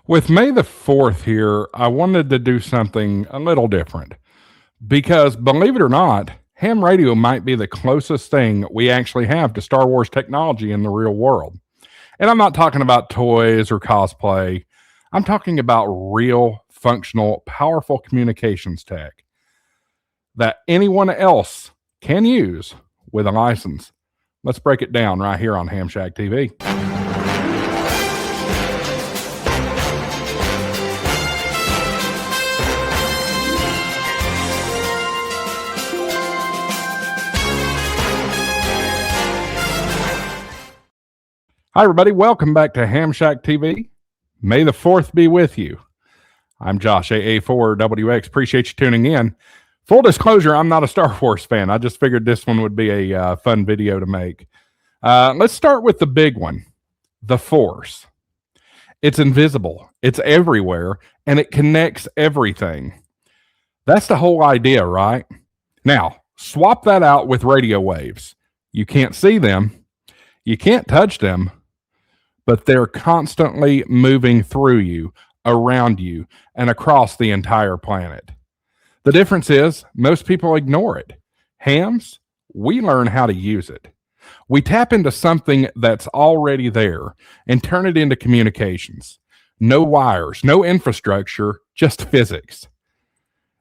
With May the 4th here, I wanted to do something a little different because, believe it or not, ham radio might be the closest thing we actually have to Star Wars technology in the real world. And I'm not talking about toys or cosplay, I'm talking about real, functional, powerful communications tech that anyone else can use with a license. Let's break it down right here on HamShackTV. Hi, everybody. Welcome back to HamShackTV. May the 4th be with you. I'm Josh, AA4WX. Appreciate you tuning in. Full disclosure, I'm not a Star Wars fan. I just figured this one would be a fun video to make. Let's start with the big one, the Force. It's invisible. It's everywhere, and it connects everything. That's the whole idea, right? Now, swap that out with radio waves. You can't see them. You can't touch them, but they're constantly moving through you, around you, and across the entire planet. The difference is most people ignore it. Hams, we learn how to use it. We tap into something that's already there and turn it into communications. No wires, no infrastructure, just physics.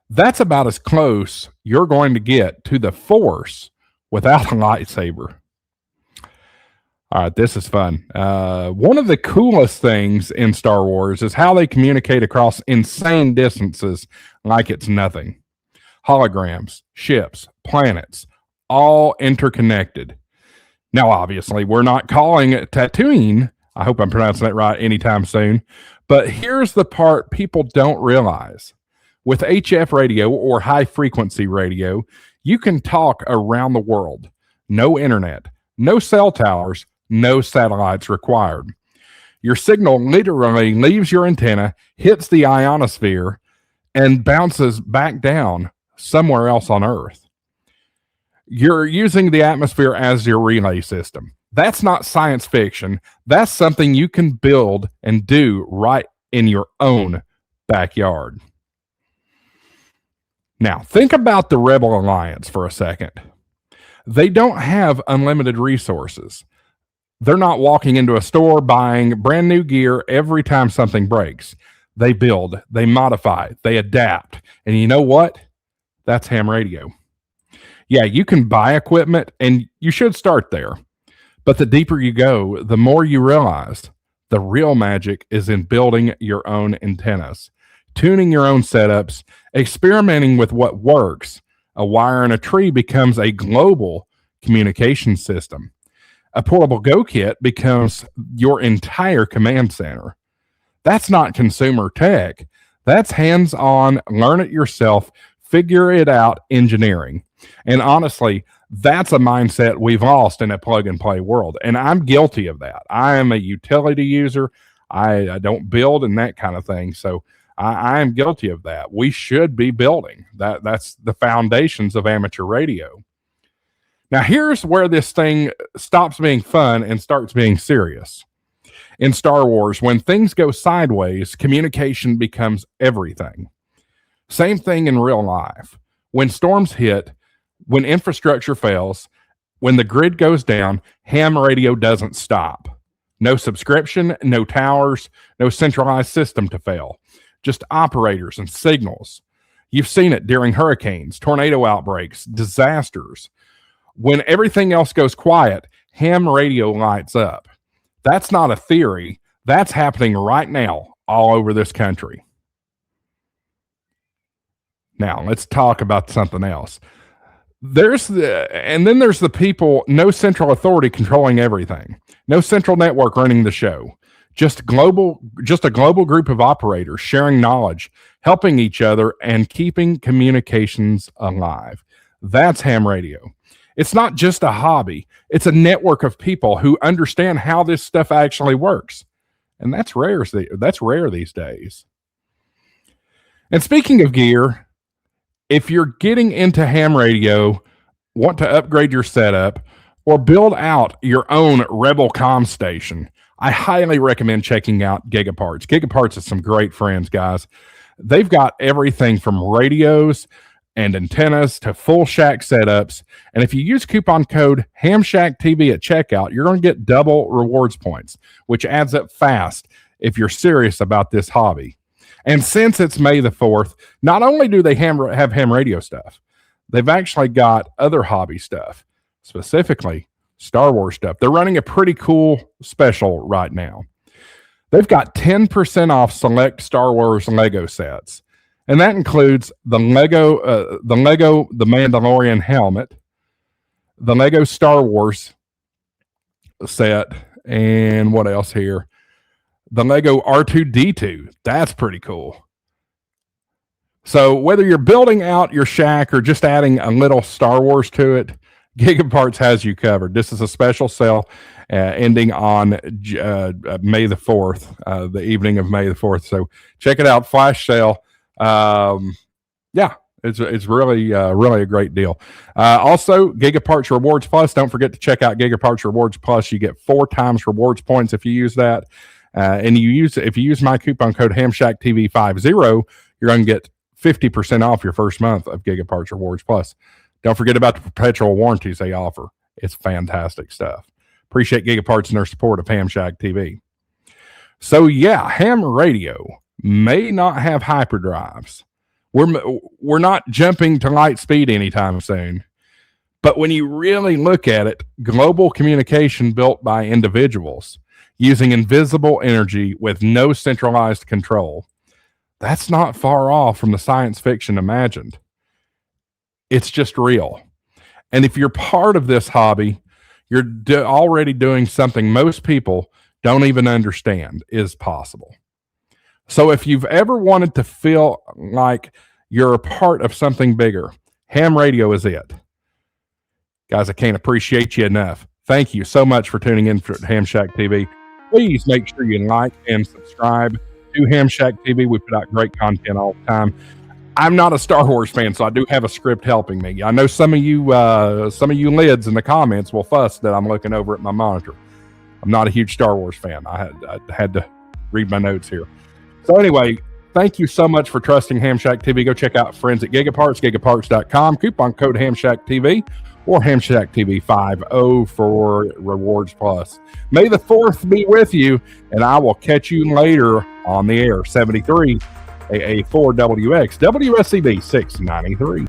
That's about as close you're going to get to the Force without a lightsaber. All right, this is fun. One of the coolest things in Star Wars is how they communicate across insane distances like it's nothing. Holograms, ships, planets, all interconnected. Now, obviously, we're not calling it Tatooine. I hope I'm pronouncing that right anytime soon. But here's the part people don't realize. With HF radio or high-frequency radio, you can talk around the world. No internet, no cell towers, no satellites required. Your signal literally leaves your antenna, hits the ionosphere, and bounces back down somewhere else on Earth. You're using the atmosphere as your relay system. That's not science fiction. That's something you can build and do right in your own backyard. Now, think about the Rebel Alliance for a second. They don't have unlimited resources. They're not walking into a store buying brand new gear every time something breaks. They build, they modify, they adapt. And you know what? That's ham radio. Yeah, you can buy equipment, and you should start there. But the deeper you go, the more you realize the real magic is in building your own antennas, tuning your own setups, experimenting with what works. A wire in a tree becomes a global communication system. A portable Go kit becomes your entire command center. That's not consumer tech. That's hands-on, learn it yourself, figure it out engineering. And honestly, that's a mindset we've lost in a plug-and-play world. And I'm guilty of that. I am a utility user. I don't build and that kind of thing. So I am guilty of that. We should be building. That's the foundations of amateur radio. Now, here's where this thing stops being fun and starts being serious. In Star Wars, when things go sideways, communication becomes everything. Same thing in real life. When storms hit, when infrastructure fails, when the grid goes down, ham radio doesn't stop. No subscription, no towers, no centralized system to fail. Just operators and signals. You've seen it during hurricanes, tornado outbreaks, disasters. When everything else goes quiet, ham radio lights up. That's not a theory. That's happening right now all over this country. Now, let's talk about something else. There's the people, no central authority controlling everything. No central network running the show. Just a global group of operators sharing knowledge, helping each other, and keeping communications alive. That's ham radio. It's not just a hobby. It's a network of people who understand how this stuff actually works. And that's rare these days. And speaking of gear, if you're getting into ham radio, want to upgrade your setup, or build out your own Rebel comm station, I highly recommend checking out Gigaparts. Gigaparts is some great friends, guys. They've got everything from radios and antennas to full shack setups. And if you use coupon code HamShackTV at checkout, you're going to get double rewards points, which adds up fast if you're serious about this hobby. And since it's May the 4th, not only do they have ham radio stuff, they've actually got other hobby stuff, specifically Star Wars stuff. They're running a pretty cool special right now. They've got 10% off select Star Wars Lego sets. And that includes the Lego The Mandalorian helmet, the Lego Star Wars set, and what else here? The Lego R2-D2. That's pretty cool. So whether you're building out your shack or just adding a little Star Wars to it, Gigaparts has you covered. This is a special sale ending on May the 4th, the evening of May the 4th. So check it out, flash sale. Yeah, it's really a great deal. Also, Gigaparts Rewards Plus. Don't forget to check out Gigaparts Rewards Plus. You get 4 times rewards points if you use that. And if you use my coupon code HamShackTV50, you're going to get 50% off your first month of Gigaparts Rewards Plus. Don't forget about the perpetual warranties they offer. It's fantastic stuff. Appreciate Gigaparts and their support of HamShack TV. So yeah, ham radio may not have hyperdrives. We're not jumping to light speed anytime soon. But when you really look at it, global communication built by individuals using invisible energy with no centralized control, that's not far off from the science fiction imagined. It's just real. And if you're part of this hobby, you're already doing something most people don't even understand is possible. So if you've ever wanted to feel like you're a part of something bigger, ham radio is it. Guys, I can't appreciate you enough. Thank you so much for tuning in for HamShack TV. Please make sure you like and subscribe to HamShack TV. We put out great content all the time. I'm not a Star Wars fan, so I do have a script helping me. I know some of you lids in the comments will fuss that I'm looking over at my monitor. I'm not a huge Star Wars fan. I had to read my notes here. So anyway, thank you so much for trusting HamShack TV. Go check out friends at Gigaparts, gigaparts.com, coupon code HamShackTV or HamShackTV50 for Rewards Plus. May the 4th be with you, and I will catch you later on the air. 73 AA4WX, WSCB 693.